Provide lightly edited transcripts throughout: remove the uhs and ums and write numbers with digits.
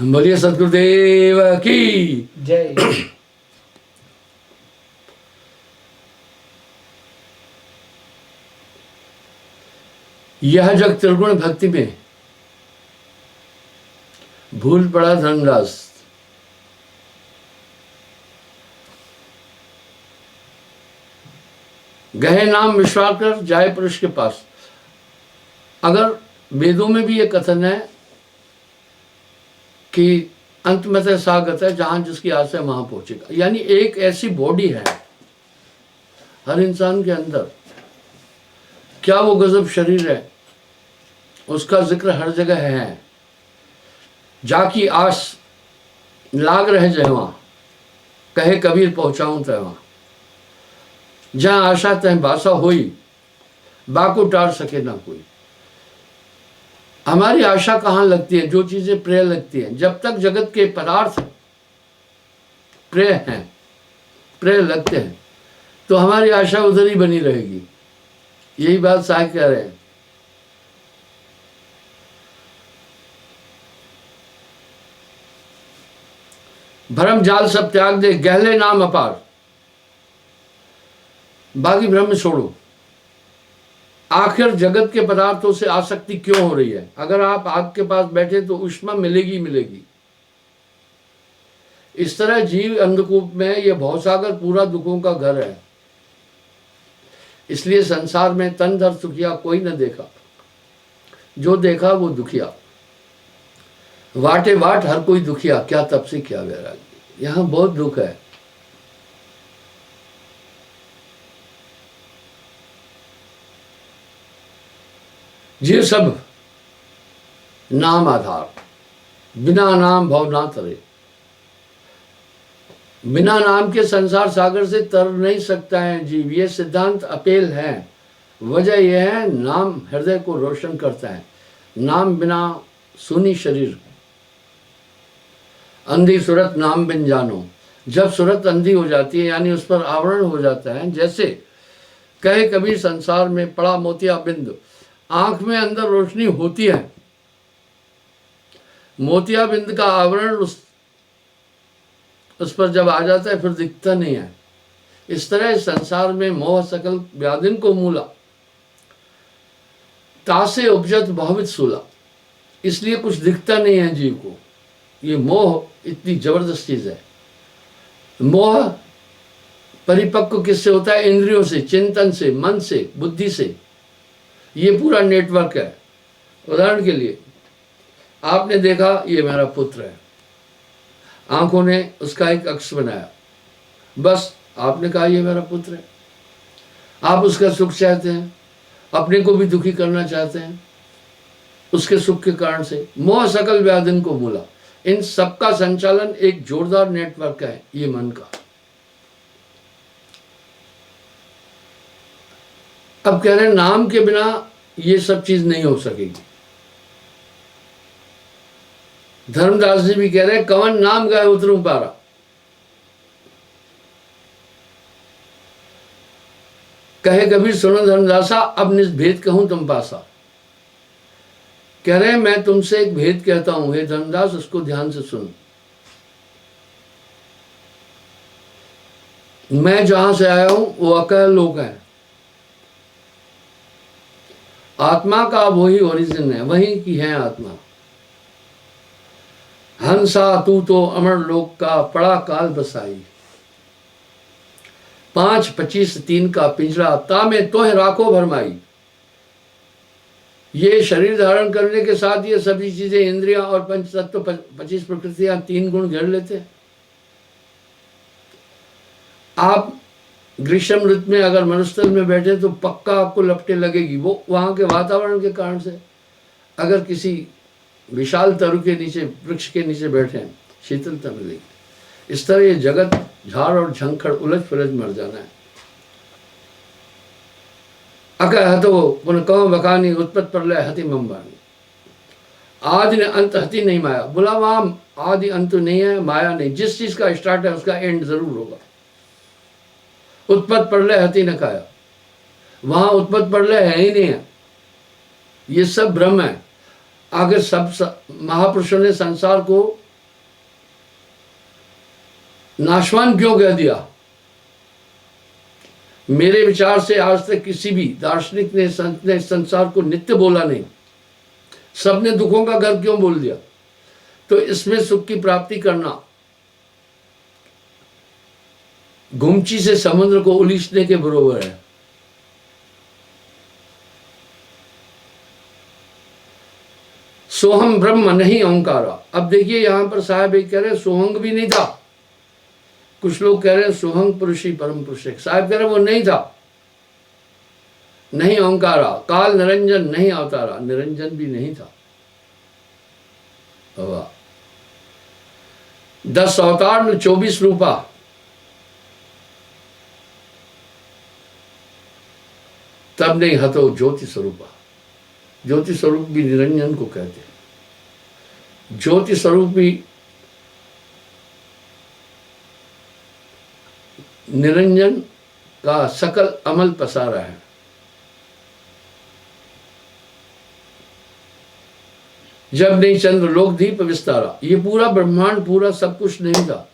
बोलिए सदगुरुदेव की जय। यह जग त्रिगुण भक्ति में भूल पड़ा धर्मदास। गहे नाम विश्वास कर जाए पुरुष के पास। अगर वेदों में भी ये कथन है कि अंत में से सागत है, जहां जिसकी आस है वहां पहुंचेगा। यानी एक ऐसी बॉडी है हर इंसान के अंदर, क्या वो गजब शरीर है, उसका जिक्र हर जगह है। जाकी आस लाग रहे जहवा, कहे कबीर पहुंचाऊं तहवा। जहां आशा तह बासा होई, बाको टार सके ना कोई। हमारी आशा कहाँ लगती है? जो चीजें प्रिय लगती हैं। जब तक जगत के पदार्थ प्रिय हैं, प्रिय लगते हैं, तो हमारी आशा उधर ही बनी रहेगी। यही बात साहब कह रहे हैं। भ्रम जाल सब त्याग दे, गहले नाम अपार। बाकी भ्रम छोड़ो। आखिर जगत के पदार्थों से आसक्ति क्यों हो रही है? अगर आप आग के पास बैठे तो उष्मा मिलेगी मिलेगी। इस तरह जीव अंधकूप में यह भवसागर पूरा दुखों का घर है। इसलिए संसार में तन दर सुखिया कोई न देखा, जो देखा वो दुखिया। वाटे वाट हर कोई दुखिया, क्या तब से क्या वैरागी। यहां बहुत दुख है। जीव सब नाम आधार, बिना नाम भव ना तरे। बिना नाम के संसार सागर से तर नहीं सकता है जीव। ये सिद्धांत अपेल है। वजह यह है, नाम हृदय को रोशन करता है। नाम बिना सुनी शरीर, अंधी सूरत नाम बिन जानो। जब सूरत अंधी हो जाती है, यानी उस पर आवरण हो जाता है, जैसे कहे कबीर संसार में पड़ा मोतिया बिंद। आंख में अंदर रोशनी होती है, मोतिया बिंद का आवरण उस पर जब आ जाता है फिर दिखता नहीं है। इस तरह संसार में मोह सकल व्याधिन को मूला, तासे उपजत भावित सूला। इसलिए कुछ दिखता नहीं है जीव को। ये मोह इतनी जबरदस्त चीज है। मोह परिपक्व किससे होता है? इंद्रियों से, चिंतन से, मन से, बुद्धि से। ये पूरा नेटवर्क है। उदाहरण के लिए आपने देखा ये मेरा पुत्र है, आंखों ने उसका एक अक्ष बनाया, बस आपने कहा ये मेरा पुत्र है। आप उसका सुख चाहते हैं, अपने को भी दुखी करना चाहते हैं उसके सुख के कारण से। मोह सकल व्याधिन को मूला। इन सबका संचालन एक जोरदार नेटवर्क है, ये मन का। अब कह रहे हैं नाम के बिना ये सब चीज नहीं हो सकेगी। धर्मदास जी भी कह रहे हैं, कवन नाम गाए उतरूं पारा। कहे कबीर सुनो धर्मदासा, अब निज भेद कहूं तुम पासा। कह रहे हैं मैं तुमसे एक भेद कहता हूं, हे धर्मदास, उसको ध्यान से सुन। मैं जहां से आया हूं वो अकल लोक है। आत्मा का वही ओरिजिन है, वही की है आत्मा। हंसा तू तो अमर लोक का, पड़ा काल बसाई। 5-25-3 का पिंजरा, तामे तोह राखो भरमाई। ये शरीर धारण करने के साथ ये सभी चीजें, इंद्रियां और पंच तत्व, 25 प्रकृतियां, 3 गुण घेर लेते हैं। आप ग्रीष्म ऋतु में अगर मरुस्थल में बैठे तो पक्का आपको लपटे लगेगी, वो वहां के वातावरण के कारण से। अगर किसी विशाल तरु के नीचे, वृक्ष के नीचे बैठे हैं, शीतलता मिलेगी। इस तरह ये जगत झाड़ और झंखड़ उलझ फुलझ मर जाना है। अकह हतो पुन कहो बकानी, उत्पत्त प्रलय हति मम्बानी। आदि ने अंत हति नहीं माया। बोला वहां आदि अंत नहीं है, माया नहीं। जिस चीज का स्टार्ट है उसका एंड जरूर होगा। उत्पत्त प्रलय हति न काया, वहां उत्पत्त प्रलय है ही नहीं है। ये सब भ्रम है। आगे सब महापुरुषों ने संसार को नाशवान क्यों कह दिया? मेरे विचार से आज तक किसी भी दार्शनिक ने, संत ने संसार को नित्य बोला नहीं। सबने दुखों का घर क्यों बोल दिया? तो इसमें सुख की प्राप्ति करना गुमची से समुद्र को उलीचने के बराबर है। सोहम ब्रह्म नहीं ओंकारा। अब देखिए यहां पर साहब एक कह रहे हैं सोहंग भी नहीं था, कुछ लोग कह रहे हैं सोहंग पुरुष ही परम पुरुष है। साहब कह रहे वो नहीं था, नहीं ओंकारा। काल निरंजन नहीं अवतारा, निरंजन भी नहीं था। 10 अवतार में 24 रूपा। तब नहीं हतो ज्योति स्वरूपा। ज्योति स्वरूप भी निरंजन को कहते हैं। ज्योति स्वरूप भी निरंजन का सकल अमल पसारा है। जब नहीं चंद्र लोक दीप विस्तारा। ये पूरा ब्रह्मांड, पूरा सब कुछ नहीं था।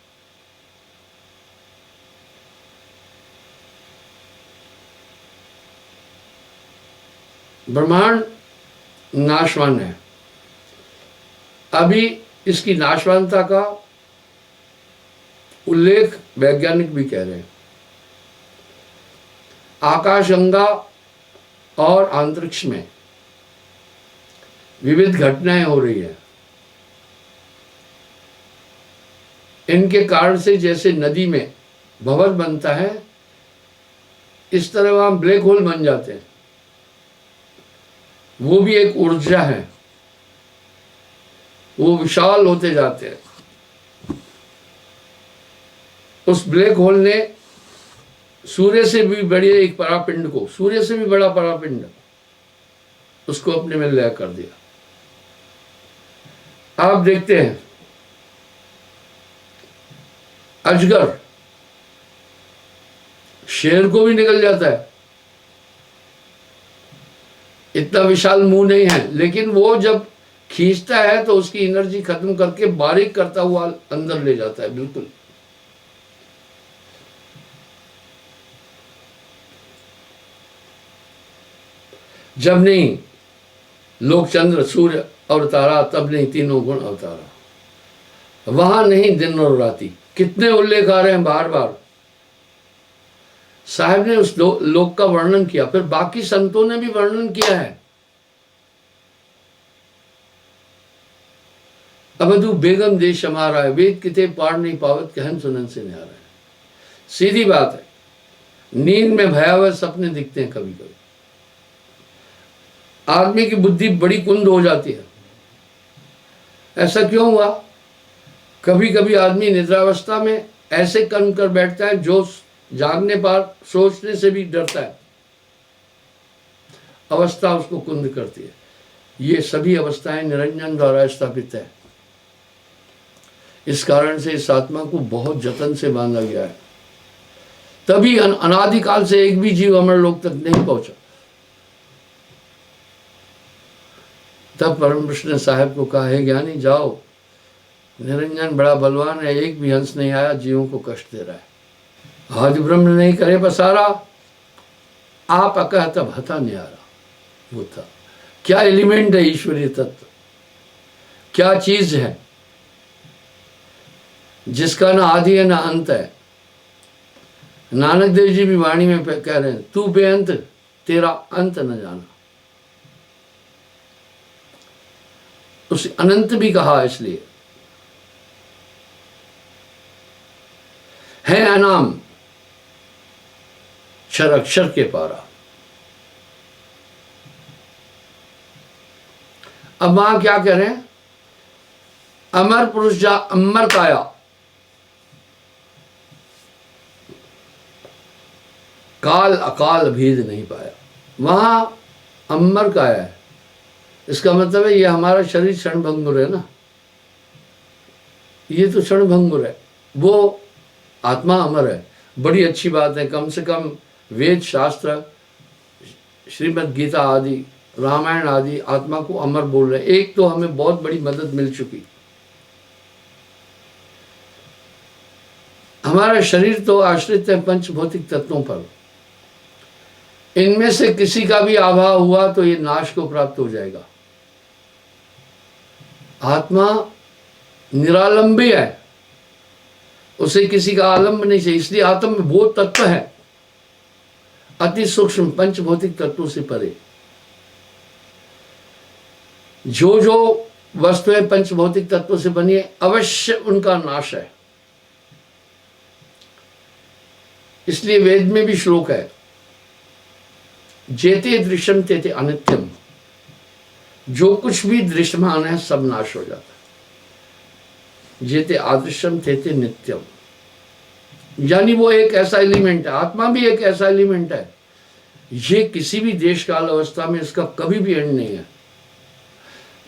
ब्रह्मांड नाशवान है। अभी इसकी नाशवानता का उल्लेख वैज्ञानिक भी कह रहे हैं। आकाशगंगा और अंतरिक्ष में विविध घटनाएं हो रही है। इनके कारण से जैसे नदी में भंवर बनता है, इस तरह वहां ब्लैक होल बन जाते हैं। वो भी एक ऊर्जा है, वो विशाल होते जाते हैं। उस ब्लैक होल ने सूर्य से भी बड़े एक परापिंड को, सूर्य से भी बड़ा परापिंड, उसको अपने में लय कर दिया। आप देखते हैं अजगर शेर को भी निकल जाता है। इतना विशाल मुंह नहीं है, लेकिन वो जब खींचता है तो उसकी एनर्जी खत्म करके बारीक करता हुआ अंदर ले जाता है। बिल्कुल जब नहीं लोक चंद्र सूर्य और तारा, तब नहीं तीनों गुण अवतारा। वहां नहीं दिन और राति। कितने उल्लेख आ रहे हैं बार बार। साहब ने उस लोक का वर्णन किया, फिर बाकी संतों ने भी वर्णन किया है। अवधु बेगम देश हमारा है, वेद किते पार नहीं पावत, कहन सुनन से न्यारा है। सीधी बात है। नींद में भयावह सपने दिखते हैं कभी कभी। आदमी की बुद्धि बड़ी कुंद हो जाती है। ऐसा क्यों हुआ? कभी कभी आदमी निद्रावस्था में ऐसे कर्म कर बैठता है जो जागने पर सोचने से भी डरता है। अवस्था उसको कुंद करती है। ये सभी अवस्थाएं निरंजन द्वारा स्थापित है। इस कारण से इस आत्मा को बहुत जतन से बांधा गया है। तभी अनादिकाल से एक भी जीव अमर लोक तक नहीं पहुंचा। तब परम कृष्ण साहब को कहा, हे ज्ञानी जाओ, निरंजन बड़ा बलवान है, एक भी हंस नहीं आया, जीवों को कष्ट दे रहा है। आदि ब्रह्म नहीं करे पसारा, आप अकह तब हता न्यारा। वो था क्या एलिमेंट है ईश्वरीय तत्व, क्या चीज है जिसका ना आदि है ना अंत है। नानक देव जी भी वाणी में कह रहे हैं, तू बेअंत तेरा अंत न जाना। उस अनंत भी कहा इसलिए है अनाम क्षर अक्षर के पारा। अब वहां क्या कह रहे हैं? अमर पुरुष जा अमर काया, काल अकाल भेद नहीं पाया। वहां अमर काया है, इसका मतलब है ये हमारा शरीर क्षणभंगुर है ना, ये तो क्षणभंगुर है, वो आत्मा अमर है। बड़ी अच्छी बात है। कम से कम वेद शास्त्र, श्रीमद् गीता आदि, रामायण आदि आत्मा को अमर बोल रहे हैं। एक तो हमें बहुत बड़ी मदद मिल चुकी। हमारा शरीर तो आश्रित है पंच भौतिक तत्वों पर। इनमें से किसी का भी अभाव हुआ तो ये नाश को प्राप्त हो जाएगा। आत्मा निरालंबी है, उसे किसी का आलंब नहीं चाहिए। इसलिए आत्मा में वो तत्व है अति सूक्ष्म पंच भौतिक तत्वों से परे। जो जो वस्तुएं पंच भौतिक तत्वों से बनी है अवश्य उनका नाश है। इसलिए वेद में भी श्लोक है, जेते दृश्यम तेते अनित्यम। जो कुछ भी दृश्यमान है सब नाश हो जाता है। जेते आदृश्यम तेते नित्यम, यानी वो एक ऐसा एलिमेंट है, आत्मा भी एक ऐसा एलिमेंट है, ये किसी भी देश काल अवस्था में इसका कभी भी एंड नहीं है।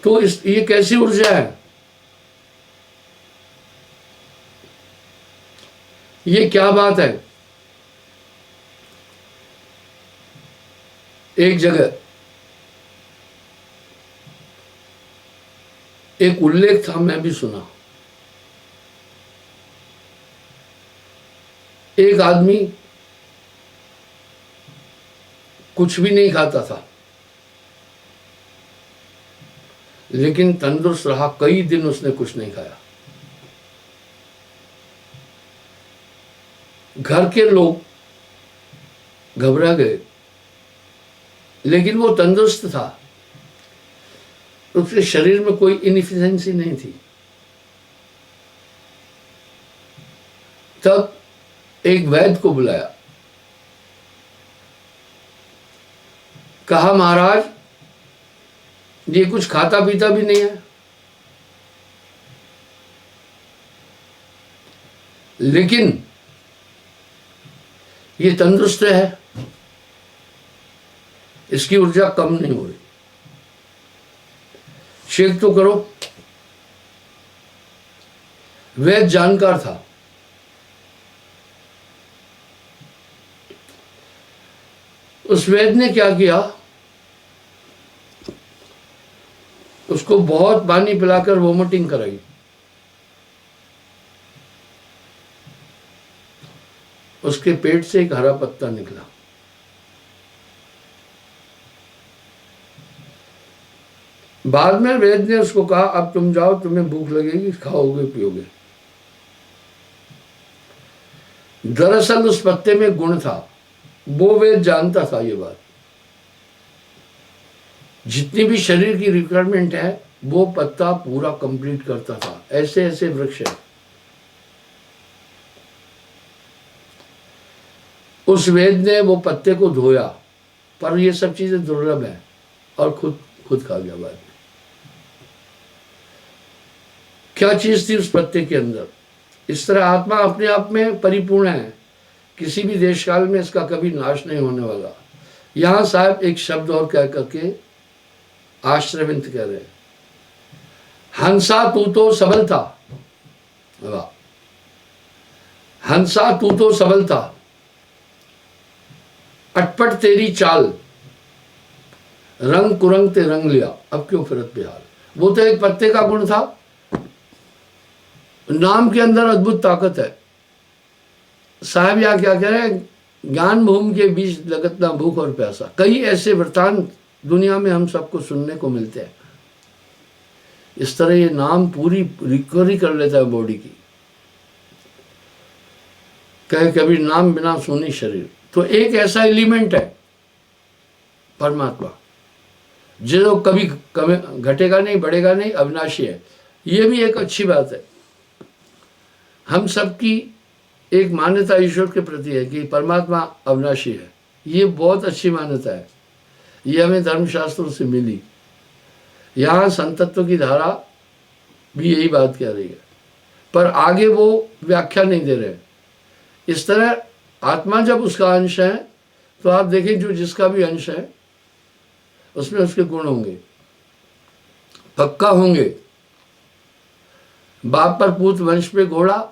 तो ये कैसी ऊर्जा है, ये क्या बात है। एक जगह एक उल्लेख था, मैं भी सुना। एक आदमी कुछ भी नहीं खाता था, लेकिन तंदुरुस्त रहा। कई दिन उसने कुछ नहीं खाया। घर के लोग घबरा गए, लेकिन वो तंदुरुस्त था, उसके शरीर में कोई इनएफिशिएंसी नहीं थी। तब एक वैद्य को बुलाया, कहा महाराज ये कुछ खाता पीता भी नहीं है, लेकिन ये तंदुरुस्त है, इसकी ऊर्जा कम नहीं हो रही, शेक तो करो। वैद्य जानकार था। उस वैद्य ने क्या किया, उसको बहुत पानी पिलाकर वोमिटिंग कराई। उसके पेट से एक हरा पत्ता निकला। बाद में वैद्य ने उसको कहा अब तुम जाओ, तुम्हें भूख लगेगी, खाओगे पियोगे। दरअसल उस पत्ते में गुण था, वो वैद्य जानता था ये बात। जितनी भी शरीर की रिक्वायरमेंट है वो पत्ता पूरा कंप्लीट करता था। ऐसे ऐसे वृक्ष है। उस वैद्य ने वो पत्ते को धोया, पर ये सब चीजें दुर्लभ है, और खुद खा गया बाद में। क्या चीज थी उस पत्ते के अंदर। इस तरह आत्मा अपने आप में परिपूर्ण है, किसी भी देश काल में इसका कभी नाश नहीं होने वाला। यहां साहब एक शब्द और कह करके आश्रविंत कह रहे, हंसा तू तो सबल था। वाह, हंसा तू तो सबल था, अटपट तेरी चाल, रंग कुरंग ते रंग लिया, अब क्यों फिरत बेहाल। वो तो एक पत्ते का गुण था। नाम के अंदर अद्भुत ताकत है। साहब यहाँ क्या कह रहे हैं, ज्ञान भूमि के बीच लगत ना भूख और प्यासा। कई ऐसे वृतांत दुनिया में हम सबको सुनने को मिलते हैं। इस तरह ये नाम पूरी रिकवरी कर लेता है बॉडी की। कहे कभी नाम बिना सुनी शरीर। तो एक ऐसा एलिमेंट है परमात्मा, जो कभी घटेगा नहीं, बढ़ेगा नहीं, अविनाशी है। ये भी एक अच्छी बात है। हम सबकी एक मान्यता ईश्वर के प्रति है कि परमात्मा अविनाशी है। ये बहुत अच्छी मान्यता है, ये हमें धर्मशास्त्रों से मिली। यहाँ संतत्व की धारा भी यही बात कह रही है, पर आगे वो व्याख्या नहीं दे रहे। इस तरह आत्मा जब उसका अंश है तो आप देखें जो जिसका भी अंश है उसमें उसके गुण होंगे, पक्का होंगे। बाप पर पूत, वंश पे घोड़ा,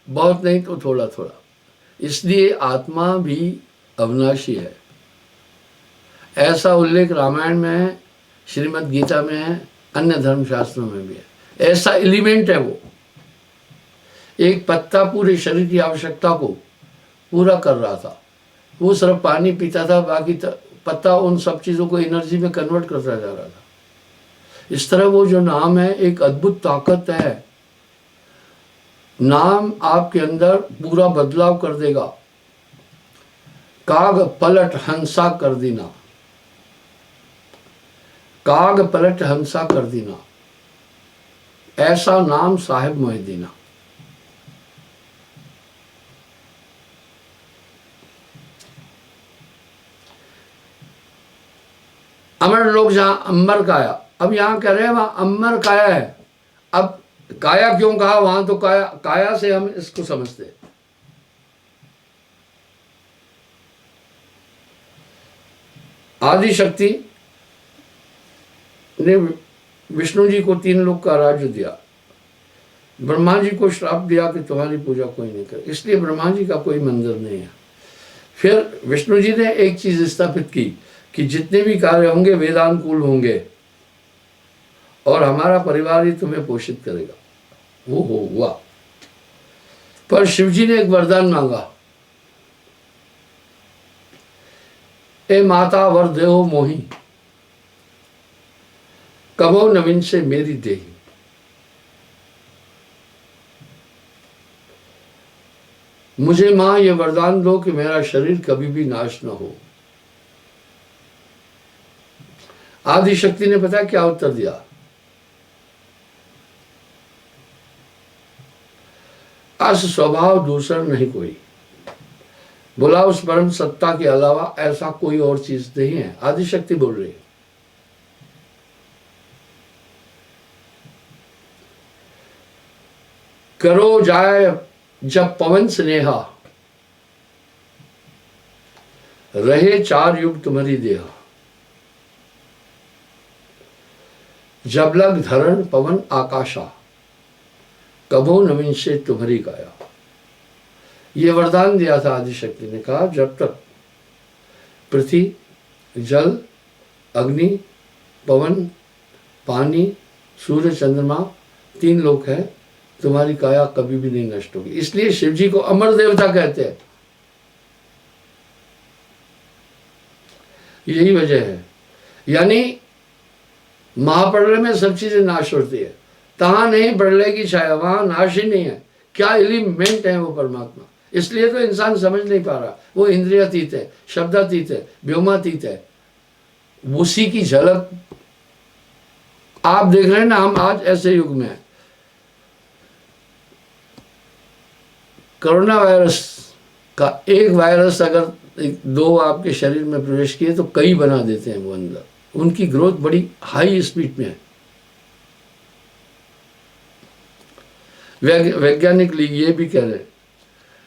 बहुत नहीं तो थोड़ा थोड़ा। इसलिए आत्मा भी अविनाशी है। ऐसा उल्लेख रामायण में है, श्रीमद् गीता में है, अन्य धर्मशास्त्रों में भी है। ऐसा एलिमेंट है वो। एक पत्ता पूरे शरीर की आवश्यकता को पूरा कर रहा था। वो सिर्फ पानी पीता था, बाकी पत्ता उन सब चीज़ों को एनर्जी में कन्वर्ट करता जा रहा था। इस तरह वो जो नाम है एक अद्भुत ताकत है। नाम आपके अंदर पूरा बदलाव कर देगा। काग पलट हंसा कर देना, काग पलट हंसा कर देना, ऐसा नाम साहिब मोहिद्दीना। अमर लोग जहां अमर काया, अब यहां कह रहे हैं वहां अमर काया है। अब काया क्यों कहा, वहां तो काया, काया से हम इसको समझते हैं। आदि शक्ति ने विष्णु जी को 3 लोक का राज्य दिया। ब्रह्मा जी को श्राप दिया कि तुम्हारी पूजा कोई नहीं करे, इसलिए ब्रह्मा जी का कोई मंदिर नहीं है। फिर विष्णु जी ने एक चीज स्थापित की कि जितने भी कार्य होंगे वेदानुकूल होंगे और हमारा परिवार ही तुम्हें पोषित करेगा। वो हुआ। पर शिव जी ने एक वरदान मांगा, ए माता वर देहो मोही, कबो नवीन से मेरी देही। मुझे मां ये वरदान दो कि मेरा शरीर कभी भी नाश न हो। आदि शक्ति ने पता क्या उत्तर दिया, अस स्वभाव दूसरा नहीं कोई। बोला उस परम सत्ता के अलावा ऐसा कोई और चीज नहीं है। आदि शक्ति बोल रही है। करो जाए जब पवन स्नेहा, रहे 4 युग तुम्हारी देहा। जब लग धरण पवन आकाशा, कबो नवीन से तुम्हारी काया। ये वरदान दिया था आदि शक्ति ने। कहा जब तक पृथ्वी, जल, अग्नि, पवन, पानी, सूर्य, चंद्रमा 3 लोक है, तुम्हारी काया कभी भी नहीं नष्ट होगी। इसलिए शिव जी को अमर देवता कहते हैं। यही वजह है। यानी महाप्रलय में सब चीजें नाश होती है, तहां नहीं प्रलय की छाया, वहां नाश ही नहीं है। क्या एलिमेंट है वो परमात्मा। इसलिए तो इंसान समझ नहीं पा रहा। वो इंद्रियातीत है, शब्दातीत है, व्योमातीत है। उसी की झलक आप देख रहे हैं ना। हम आज ऐसे युग में हैं। कोरोना वायरस का एक वायरस अगर 2 आपके शरीर में प्रवेश किए तो कई बना देते हैं वो अंदर। उनकी ग्रोथ बड़ी हाई स्पीड में है। वैज्ञानिक ये भी कह रहे हैं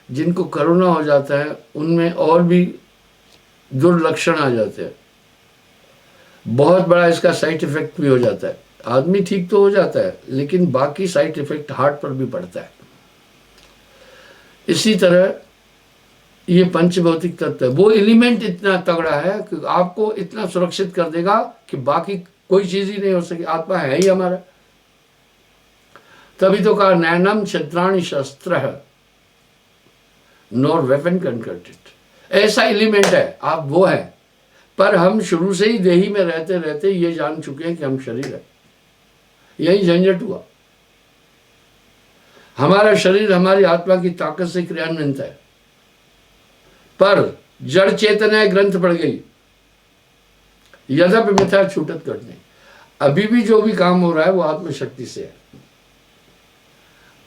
जिनको कोरोना हो जाता है उनमें और भी दुर्लक्षण आ जाते हैं। बहुत बड़ा इसका साइड इफेक्ट भी हो जाता है। आदमी ठीक तो हो जाता है लेकिन बाकी साइड इफेक्ट हार्ट पर भी पड़ता है। इसी तरह ये पंचभौतिक तत्व है। वो एलिमेंट इतना तगड़ा है कि आपको इतना सुरक्षित कर देगा कि बाकी कोई चीज ही नहीं हो सके। आत्मा है ही हमारा। तभी तो कहा नैनम छत्राणि शस्त्र nor weapon can cut it. ऐसा एलिमेंट है, आप वो है। पर हम शुरू से ही देही में रहते रहते ये जान चुके हैं कि हम शरीर है। यही झंझट हुआ। हमारा शरीर हमारी आत्मा की ताकत से क्रियान्वित है, पर जड़ चेतना ग्रंथ पड़ गई। यद्यपि मिथ्या छूटत करने, अभी भी जो भी काम हो रहा है वो आत्मशक्ति से है।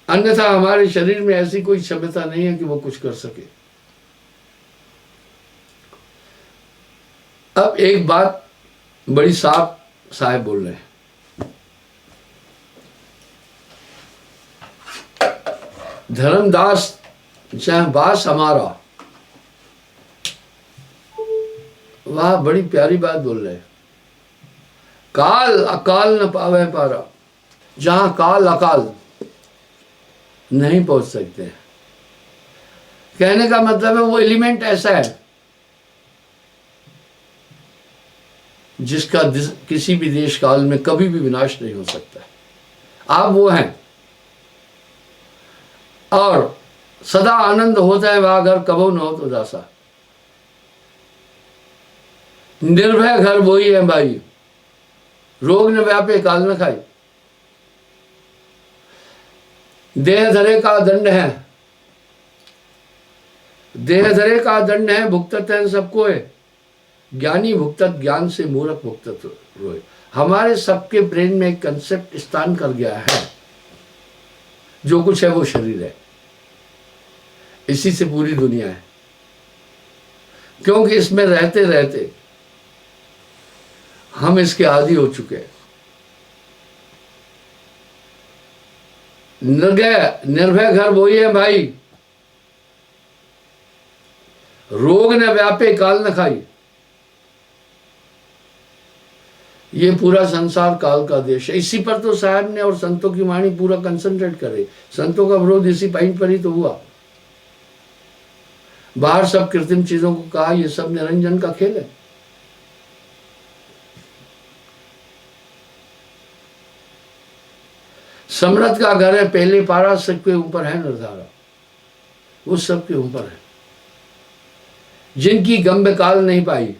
अन्यथा हमारे शरीर में ऐसी कोई क्षमता नहीं है कि वो कुछ कर सके। अब एक बात बड़ी साफ साहब बोल रहे हैं। धर्मदास जहां बास हमारा, वह बड़ी प्यारी बात बोल रहे हैं। काल अकाल न पावे पारा। जहां काल अकाल नहीं पहुंच सकते। कहने का मतलब है वो एलिमेंट ऐसा है जिसका किसी भी देश काल में कभी भी विनाश नहीं हो सकता। आप वो हैं। और सदा आनंद होता है वह घर कबो न हो तो दासा। निर्भय घर वही है भाई, रोग न व्यापे काल न खाई। देह धरे का दंड है, देह धरे का दंड है, भुगतत है सबको है। ज्ञानी भुगतत ज्ञान से, मूर्ख भुगतत रोए। हमारे सबके ब्रेन में एक कंसेप्ट स्थान कर गया है, जो कुछ है वो शरीर है, इसी से पूरी दुनिया है। क्योंकि इसमें रहते रहते हम इसके आदी हो चुके हैं। निर्भय घर वही है भाई, रोग न व्यापे काल न खाई। ये पूरा संसार काल का देश है। इसी पर तो साहब ने और संतों की वाणी पूरा कंसंट्रेट करे। संतों का विरोध इसी पॉइंट पर ही तो हुआ। बाहर सब कृत्रिम चीजों को कहा, ये सब निरंजन का खेल है। समृद्ध का घर है पहले पारा, सबके ऊपर है निर्धारा, वो सबके ऊपर है। जिनकी गंभ काल नहीं पाई,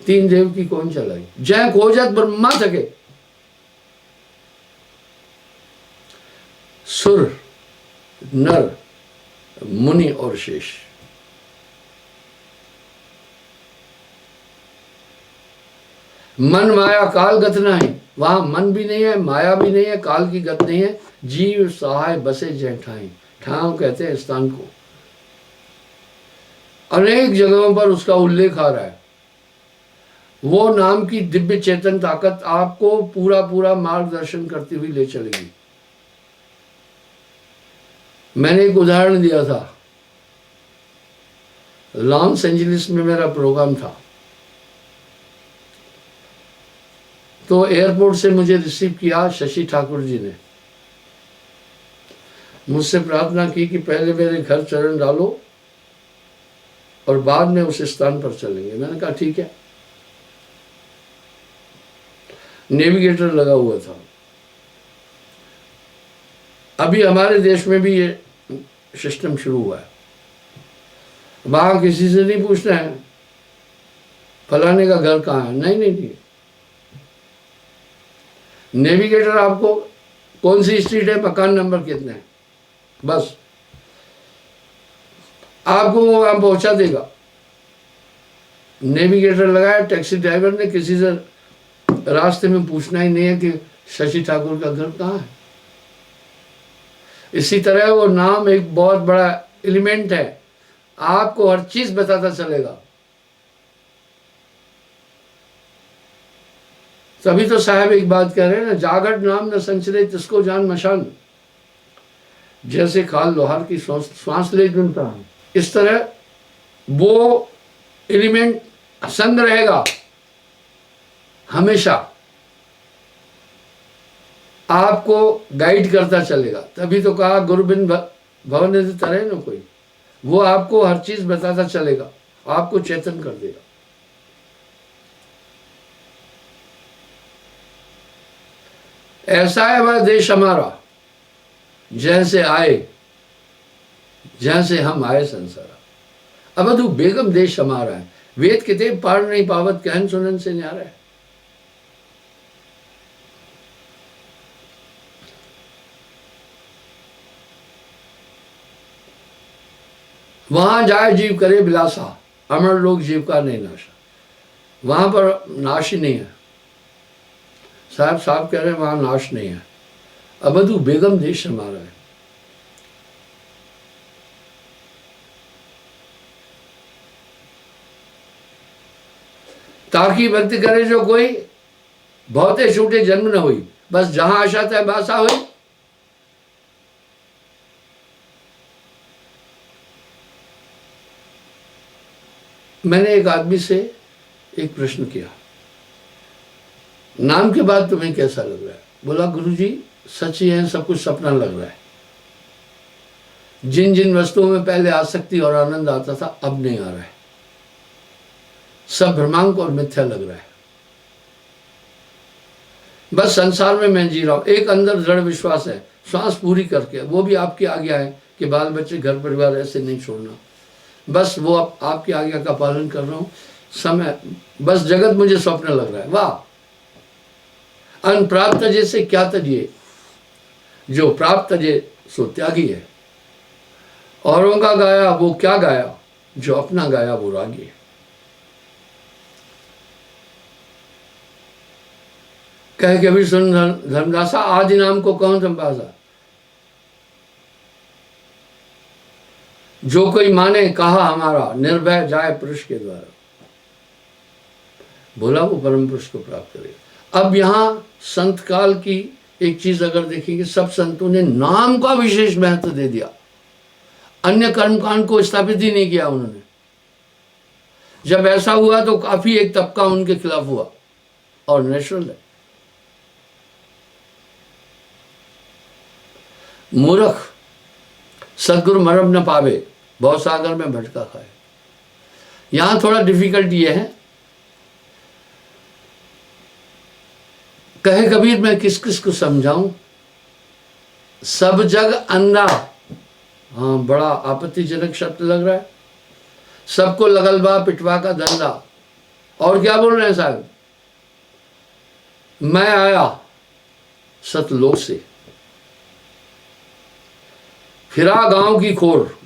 तीन देव की कौन चलाई। जय खोजत ब्रह्मा थके, सुर नर मुनि और शेष। मन माया काल गत नहीं, वहां मन भी नहीं है, माया भी नहीं है, काल की गत नहीं है। जीव सहाय बसे जय ठाई, ठाव कहते हैं स्थान को। अनेक जगहों पर उसका उल्लेख आ रहा है। वो नाम की दिव्य चेतन ताकत आपको पूरा पूरा मार्गदर्शन करती हुई ले चलेगी। मैंने एक उदाहरण दिया था, लॉस एंजलिस में मेरा प्रोग्राम था, तो एयरपोर्ट से मुझे रिसीव किया शशि ठाकुर जी ने। मुझसे प्रार्थना की कि पहले मेरे घर चरण डालो और बाद में उस स्थान पर चलेंगे। मैंने कहा ठीक है। नेविगेटर लगा हुआ था। अभी हमारे देश में भी ये सिस्टम शुरू हुआ है। वहां किसी से नहीं पूछना है फलाने का घर कहाँ है, नहीं नहीं नहीं। नेविगेटर आपको कौन सी स्ट्रीट है, मकान नंबर कितने हैं, बस आपको वो वहां पहुंचा देगा। नेविगेटर लगाया, टैक्सी ड्राइवर ने, किसी से रास्ते में पूछना ही नहीं है कि शशि ठाकुर का घर कहाँ है। इसी तरह वो नाम एक बहुत बड़ा एलिमेंट है, आपको हर चीज बताता चलेगा। तभी तो साहब एक बात कह रहे हैं ना, जागट नाम न संचरे तिसको जान मशान। जैसे खाल लोहार की श्वास ले जुनता है, इस तरह वो एलिमेंट संग रहेगा हमेशा, आपको गाइड करता चलेगा। तभी तो कहा गुरुबिन भवन तरह न कोई, वो आपको हर चीज बताता चलेगा, आपको चेतन कर देगा। ऐसा है वह देश हमारा, जैसे आए जैसे हम आए संसारा। अवधु बेगम देश हमारा है, वेद किताब पार नहीं पावत, कहन सुनन से न्यारा है। वहां जाए जीव करे बिलासा, अमर लोग जीव का नहीं नाशा। वहां पर नाश ही नहीं है। साहब कह रहे हैं वहां नाश नहीं है। अवधु बेगम देश हमारा है। ताकि भक्ति करे जो कोई, बहुते छूटे जन्म न हुई। बस जहां आशा तय बासा हुई। मैंने एक आदमी से एक प्रश्न किया, नाम के बाद तुम्हें कैसा लग रहा है? बोला गुरुजी सच ही है, सब कुछ सपना लग रहा है। जिन जिन वस्तुओं में पहले आसक्ति और आनंद आता था अब नहीं आ रहा है, सब भ्रमांक और मिथ्या लग रहा है। बस संसार में मैं जी रहा हूं। एक अंदर दृढ़ विश्वास है श्वास पूरी करके, वो भी आपकी आज्ञा है कि बाल बच्चे घर परिवार ऐसे नहीं छोड़ना, बस वो आपकी आज्ञा का पालन कर रहा हूँ। समय बस जगत मुझे स्वप्न लग रहा है। वाह, अन प्राप्त जैसे क्या तजिए, जो प्राप्त तजे सो त्यागी है। औरों का गाया वो क्या गाया, जो अपना गाया वो रागी है। कहे कबीर सुन धर्मदासा, आदि नाम को कौन संभाषा, जो कोई माने कहा हमारा, निर्भय जाए पुरुष के द्वारा। बोला वो परम पुरुष को प्राप्त करेगा। अब यहाँ संत काल की एक चीज अगर देखेंगे, सब संतों ने नाम का विशेष महत्व दे दिया, अन्य कर्मकांड को स्थापित ही नहीं किया उन्होंने। जब ऐसा हुआ तो काफी एक तबका उनके खिलाफ हुआ, और नेचुरल है। मूर्ख सदगुरु मरम न पावे, बहुत सागर में भटका खाए। यहां थोड़ा डिफिकल्ट ये है, कहे कबीर मैं किस किस को समझाऊं, सब जग अंधा। हाँ, बड़ा आपत्तिजनक शब्द लग रहा है। सबको लगलबा पिटवा का धंधा। और क्या बोल रहे हैं साहब, मैं आया सतलोक से, फिरा गांव की खोर,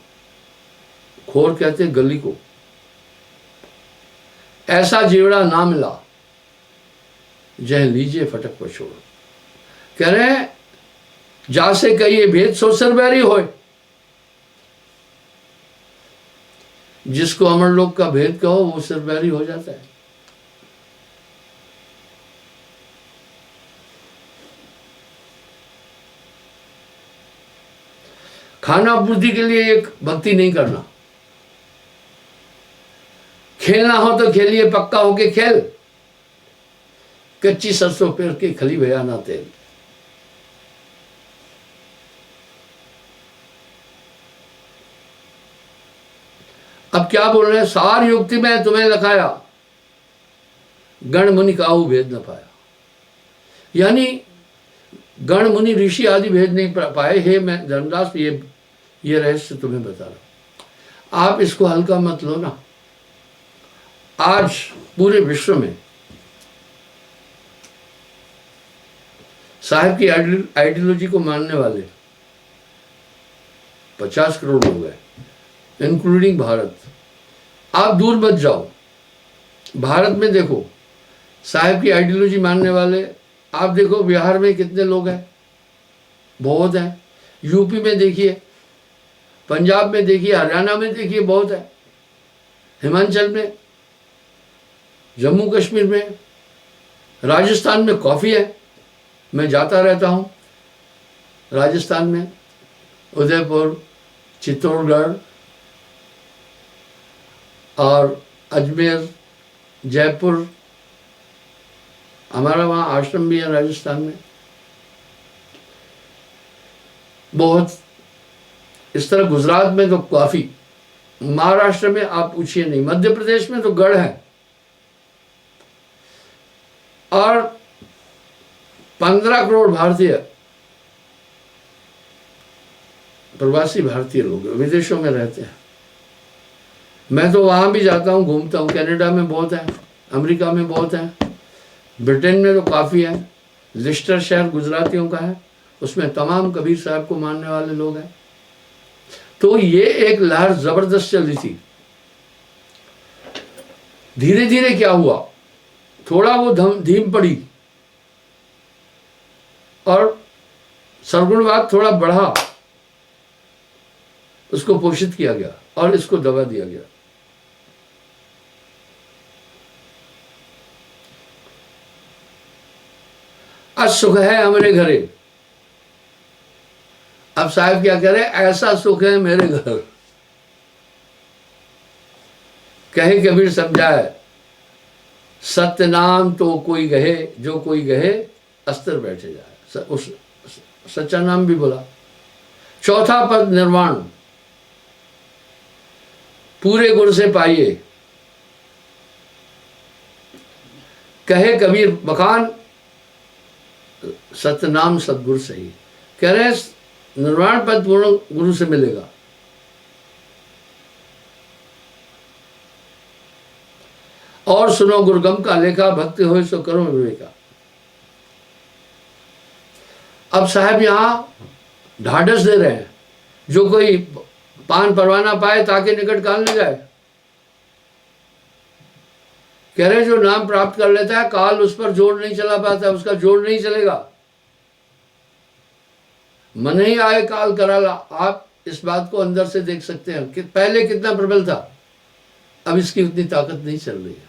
खोर कहते गली को, ऐसा जीवड़ा ना मिला, जह लीजिए फटक पछोड़। कह रहे हैं जा से कहिए भेद सो सरबैरी होए। जिसको अमर लोक का भेद कहो वो सरबैरी हो जाता है। खाना पूर्ति के लिए एक भक्ति नहीं करना, खेलना हो तो खेलिए पक्का होके खेल, कच्ची सरसों पेर के खली भया ना तेल। अब क्या बोल रहे हैं, सार युक्ति में तुम्हें लखाया, गण मुनि काहू भेद न पाया। यानी गण मुनि ऋषि आदि भेद नहीं पाए। हे मैं धर्मदास ये रहस्य तुम्हें बता रहा हूं, आप इसको हल्का मत लो ना। आज पूरे विश्व में साहब की आइडियोलॉजी को मानने वाले 50 करोड़ लोग हैं, इंक्लूडिंग भारत। आप दूर मत जाओ, भारत में देखो साहब की आइडियोलॉजी मानने वाले, आप देखो बिहार में कितने लोग हैं, बहुत हैं। यूपी में देखिए, पंजाब में देखिए, हरियाणा में देखिए, बहुत है। हिमाचल में, जम्मू कश्मीर में, राजस्थान में काफ़ी है। मैं जाता रहता हूँ राजस्थान में, उदयपुर, चित्तौड़गढ़ और अजमेर, जयपुर, हमारा वहाँ आश्रम भी है राजस्थान में। बहुत इस तरह गुजरात में तो काफ़ी, महाराष्ट्र में आप पूछिए नहीं, मध्य प्रदेश में तो गढ़ है। और 15 करोड़ भारतीय प्रवासी भारतीय लोग विदेशों में रहते हैं। मैं तो वहाँ भी जाता हूँ, घूमता हूँ। कनाडा में बहुत है, अमेरिका में बहुत है, ब्रिटेन में तो काफ़ी है। लिस्टर शहर गुजरातियों का है, उसमें तमाम कबीर साहब को मानने वाले लोग हैं। तो ये एक लहर जबरदस्त चली थी। धीरे धीरे क्या हुआ, थोड़ा वो धीम पड़ी और सरगुणवाद थोड़ा बढ़ा, उसको पोषित किया गया और इसको दबा दिया गया। आज सुख है हमारे घरे। अब साहब क्या कह रहे, ऐसा सुख है मेरे घर। कहे कबीर समझाए, सत्य नाम तो कोई गहे, जो कोई गहे अस्तर बैठे जाए। उस सच्चा नाम भी बोला। चौथा पद निर्वाण, पूरे गुण से पाइए। कहे कबीर बखान, सतनाम सदगुरु सही। कह रहे हैं निर्वाण पद पूर्ण गुरु से मिलेगा। और सुनो गुरुगम का लेखा, भक्ति हो सो करो विवेका। अब साहब यहां ढाढ़स दे रहे हैं, जो कोई पान परवाना पाए ताकि निकट काल न जाए। कह रहे जो नाम प्राप्त कर लेता है काल उस पर जोर नहीं चला पाता, उसका जोर नहीं चलेगा। मन ही आए काल कराला। आप इस बात को अंदर से देख सकते हैं कि पहले कितना प्रबल था, अब इसकी उतनी ताकत नहीं चल रही है।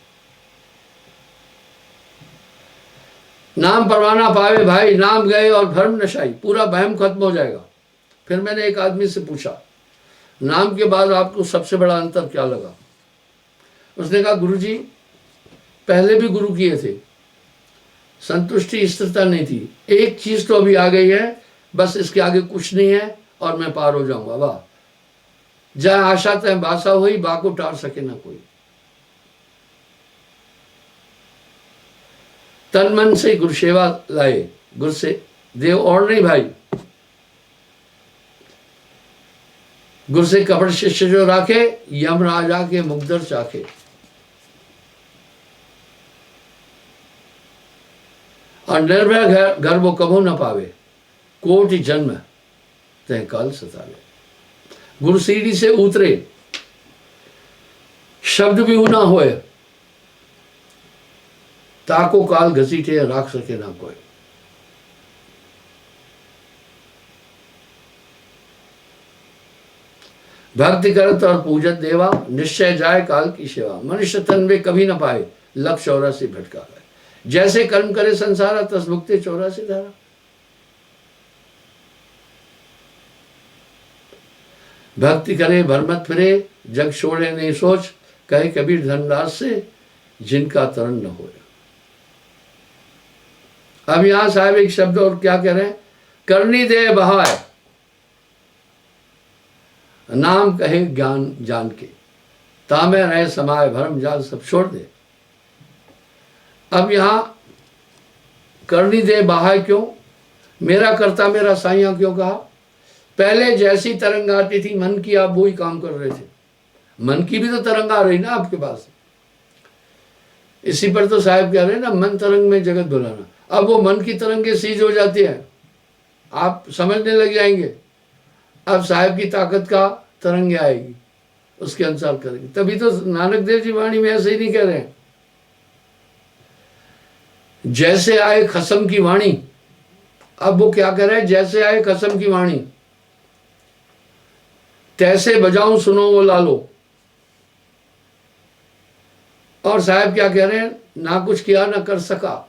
नाम परवाना पावे भाई, नाम गए और भ्रम नशाई, पूरा वहम खत्म हो जाएगा। फिर मैंने एक आदमी से पूछा, नाम के बाद आपको सबसे बड़ा अंतर क्या लगा? उसने कहा गुरुजी पहले भी गुरु किए थे, संतुष्टि स्थिरता नहीं थी, एक चीज तो अभी आ गई है, बस इसके आगे कुछ नहीं है और मैं पार हो जाऊंगा। वाह, जय आशा तय बासा हुई, बाको टार सके ना कोई। तन मन से गुरु सेवा लाए, गुरु से देव और नहीं भाई। गुरु से कपड़ शिष्य जो राखे, यम राजा के मुग्धर चाखे। और निर्भय घर वो कभो न पावे, कोटि जन्म तय काल सतावे। गुरु सीढ़ी से उतरे, शब्द भी ना होए, ताको काल घसीटे राख सके ना कोई। भक्ति करत और पूजत देवा, निश्चय जाए काल की सेवा। मनुष्य तन में कभी न पाए, लक्ष्य 84 भटका है। जैसे कर्म करे संसारा, तस भुगते 84 धारा। भक्ति करे भरमत फिरे, जग छोड़े नहीं सोच, कहे कबीर धनराज से जिनका तरण न हो। अब यहां साहब एक शब्द और क्या कह रहे हैं, करनी दे बहाय, नाम कहे ज्ञान जान के, तामे रहे समाये भरम जाल सब छोड़ दे। अब यहां करनी दे बहाय क्यों, मेरा कर्ता मेरा साइया क्यों कहा? पहले जैसी तरंग आती थी मन की, आप वही काम कर रहे थे। मन की भी तो तरंग आ रही ना आपके पास। इसी पर तो साहब कह रहे हैं ना, मन तरंग में जगत बुलाना। अब वो मन की तरंगे सीज हो जाती है, आप समझने लग जाएंगे। अब साहब की ताकत का तरंगे आएगी, उसके अनुसार करेंगे। तभी तो नानक देव जी वाणी में ऐसे ही नहीं कह रहे हैं, जैसे आए खसम की वाणी। अब वो क्या कह रहे हैं, जैसे आए खसम की वाणी, तैसे बजाऊं सुनो वो लालो। और साहब क्या कह रहे हैं, ना कुछ किया ना कर सका,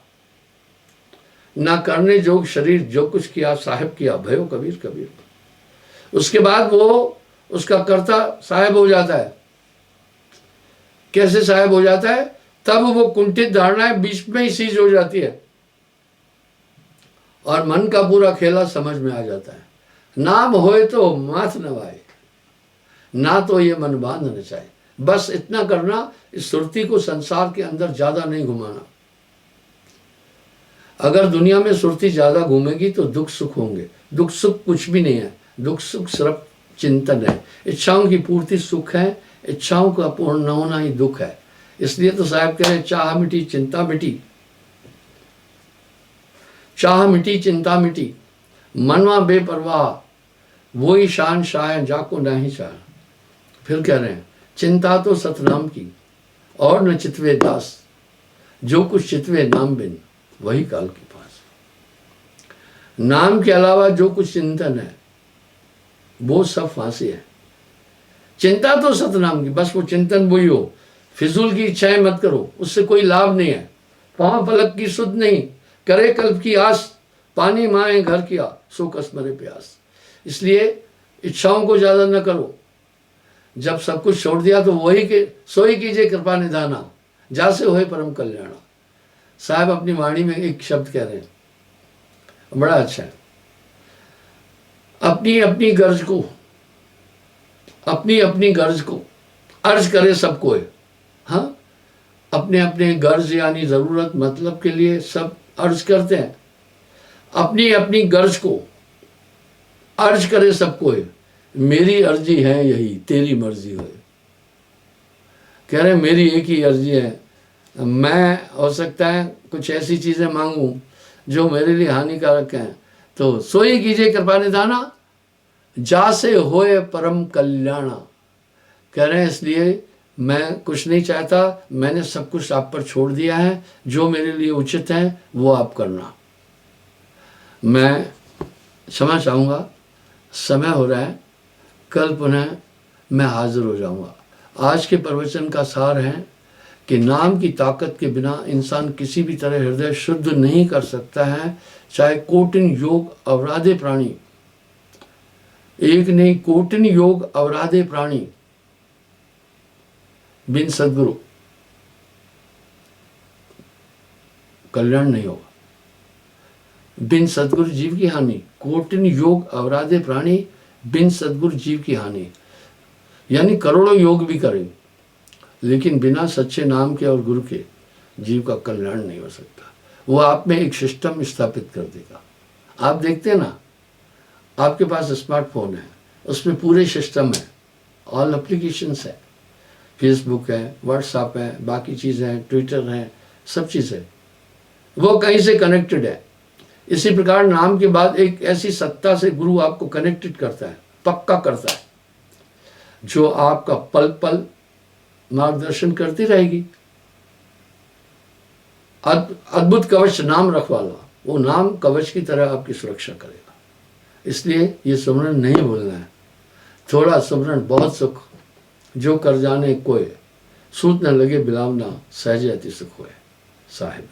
ना करने जोग शरीर, जो कुछ किया साहब किया, भयो कबीर कबीर। उसके बाद वो उसका कर्ता साहब हो जाता है। कैसे साहब हो जाता है? तब वो कुंठित धारणाएं बीच में ही सीज हो जाती है और मन का पूरा खेला समझ में आ जाता है। नाम होए तो माथ नवाए, ना तो ये मन बांध न चाहे। बस इतना करना, इस सुरती को संसार के अंदर ज्यादा नहीं घुमाना। अगर दुनिया में सुरती ज्यादा घूमेगी तो दुख सुख होंगे। दुख सुख कुछ भी नहीं है, दुख सुख सिर्फ चिंतन है। इच्छाओं की पूर्ति सुख है, इच्छाओं का पूर्ण न होना ही दुख है। इसलिए तो साहब कह रहे हैं, चाह मिटी चिंता मिटी, चाह मिटी चिंता मिटी, मनवा बेपरवाह, वही शान शाह जाको नहीं चाह। फिर कह रहे हैं, चिंता तो सतनाम की और न चितवे दास, जो कुछ चितवे नाम बिन वही काल के पास। नाम के अलावा जो कुछ चिंतन है वो सब फांसी है। चिंता तो सतनाम की, बस वो चिंतन वही हो। फिजूल की इच्छाएं मत करो, उससे कोई लाभ नहीं है। पांव पलक की सुध नहीं, करे कल्प की आस, पानी माए घर किया सो कसमरे प्यास। इसलिए इच्छाओं को ज्यादा न करो। जब सब कुछ छोड़ दिया तो वही के सोई कीजिए कृपा निधाना, जासे होए परम कल्याणा। साहब अपनी वाणी में एक शब्द कह रहे हैं, बड़ा अच्छा है। अपनी अपनी गर्ज को, अपनी अपनी गर्ज को अर्ज करे सबको। हाँ, अपने अपने गर्ज यानी जरूरत मतलब के लिए सब अर्ज करते हैं। अपनी अपनी गर्ज को अर्ज करे सबको, मेरी अर्जी है यही तेरी मर्जी होए। कह रहे मेरी एक ही अर्जी है, मैं हो सकता है कुछ ऐसी चीज़ें मांगूं जो मेरे लिए हानिकारक हैं, तो सोई कीजिए कृपा निधाना, जा से होए परम कल्याणा। कह रहे हैं इसलिए मैं कुछ नहीं चाहता, मैंने सब कुछ आप पर छोड़ दिया है, जो मेरे लिए उचित है वो आप करना। मैं क्षमा चाहूँगा, समय हो रहा है, कल पुनः मैं हाजिर हो जाऊँगा। आज के प्रवचन का सार है कि नाम की ताकत के बिना इंसान किसी भी तरह हृदय शुद्ध नहीं कर सकता है, चाहे कोटिन योग अवराधे प्राणी, एक नहीं कोटिन योग अवराधे प्राणी, बिन सद्गुरु कल्याण नहीं होगा। बिन सद्गुरु जीव की हानि, कोटिन योग अवराधे प्राणी, बिन सद्गुरु जीव की हानि। यानी करोड़ों योग भी करें, लेकिन बिना सच्चे नाम के और गुरु के जीव का कल्याण नहीं हो सकता। वो आप में एक सिस्टम स्थापित कर देगा। आप देखते हैं ना, आपके पास स्मार्टफोन है, उसमें पूरे सिस्टम है, ऑल एप्लीकेशंस है, फेसबुक है, व्हाट्सएप है, बाकी चीज़ें हैं, ट्विटर है, सब चीज़ है, वो कहीं से कनेक्टेड है। इसी प्रकार नाम के बाद एक ऐसी सत्ता से गुरु आपको कनेक्टेड करता है, पक्का करता है, जो आपका पल पल मार्गदर्शन करती रहेगी। अद्भुत कवच नाम रखवाला, वो नाम कवच की तरह आपकी सुरक्षा करेगा। इसलिए ये सुमरन नहीं भूलना है। थोड़ा सुमरन बहुत सुख, जो कर जाने कोय, सूत न लगे बिलावना, सहजे अति सुख होए। साहिब।